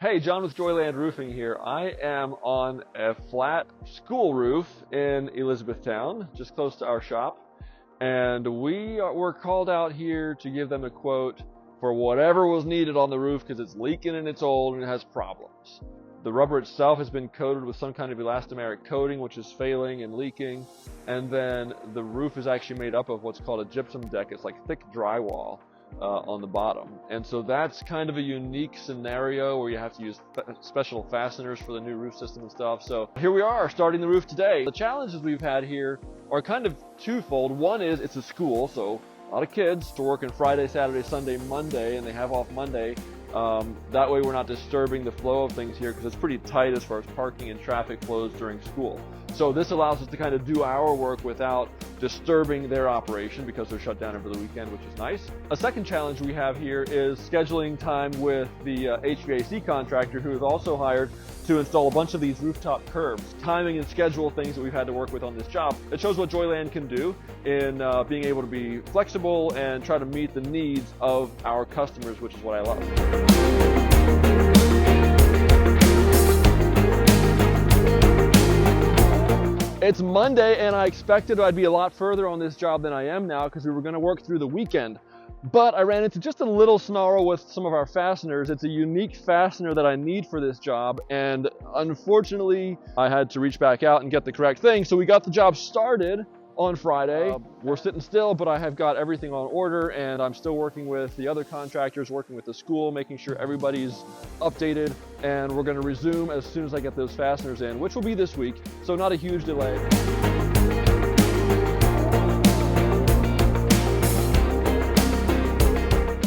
Hey, John with Joyland Roofing here. I am on a flat school roof in Elizabethtown, just close to our shop. And we were called out here to give them a quote for whatever was needed on the roof because it's leaking and it's old and it has problems. The rubber itself has been coated with some kind of elastomeric coating, which is failing and leaking. And then the roof is actually made up of what's called a gypsum deck. It's like thick drywall on the bottom. And so that's kind of a unique scenario where you have to use special fasteners for the new roof system and stuff. So here we are starting the roof today. The challenges we've had here are kind of twofold. One is it's a school, so a lot of kids are working Friday, Saturday, Sunday, Monday, and they have off Monday. That way we're not disturbing the flow of things here because it's pretty tight as far as parking and traffic flows during school. So this allows us to kind of do our work without disturbing their operation because they're shut down over the weekend, which is nice. A second challenge we have here is scheduling time with the HVAC contractor who is also hired to install a bunch of these rooftop curbs. Timing and schedule things that we've had to work with on this job. It shows what Joyland can do in being able to be flexible and try to meet the needs of our customers, which is what I love. It's Monday and I expected I'd be a lot further on this job than I am now because we were going to work through the weekend. But I ran into just a little snarl with some of our fasteners. It's a unique fastener that I need for this job, and unfortunately I had to reach back out and get the correct thing. So we got the job started on Friday. We're sitting still, but I have got everything on order, and I'm still working with the other contractors, working with the school, making sure everybody's updated, and we're going to resume as soon as I get those fasteners in, which will be this week, so not a huge delay.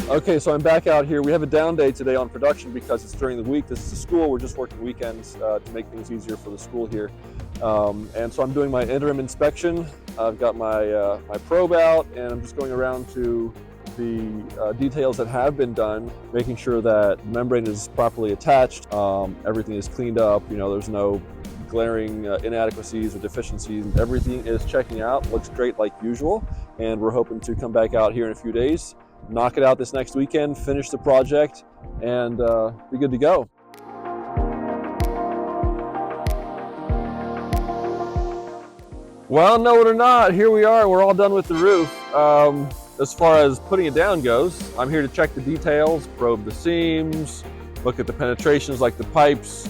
Okay, so I'm back out here. We have a down day today on production because it's during the week. This is a school. We're just working weekends to make things easier for the school here. And so I'm doing my interim inspection. I've got my probe out, and I'm just going around to the details that have been done, making sure that the membrane is properly attached, everything is cleaned up, there's no glaring inadequacies or deficiencies. Everything is checking out, looks great like usual, and we're hoping to come back out here in a few days, knock it out this next weekend, finish the project, and be good to go. Well, no, we're not. Here we are. We're all done with the roof. As far as putting it down goes, I'm here to check the details, probe the seams, look at the penetrations like the pipes,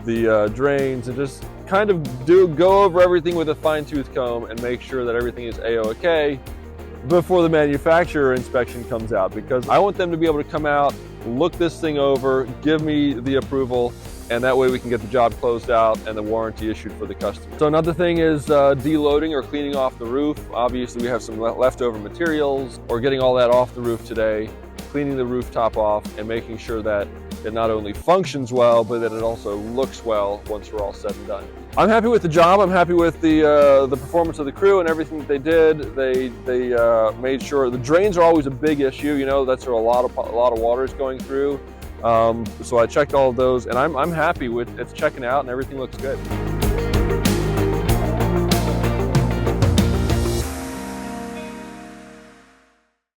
the drains, and just kind of go over everything with a fine-tooth comb and make sure that everything is A-OK before the manufacturer inspection comes out, because I want them to be able to come out, look this thing over, give me the approval, and that way we can get the job closed out and the warranty issued for the customer. So another thing is deloading or cleaning off the roof. Obviously we have some leftover materials. We're getting all that off the roof today, cleaning the rooftop off and making sure that it not only functions well, but that it also looks well once we're all said and done. I'm happy with the job. I'm happy with the performance of the crew and everything that they did. They made sure the drains are always a big issue. That's where a lot of water is going through. So I checked all of those, and I'm happy with it's checking out, and everything looks good.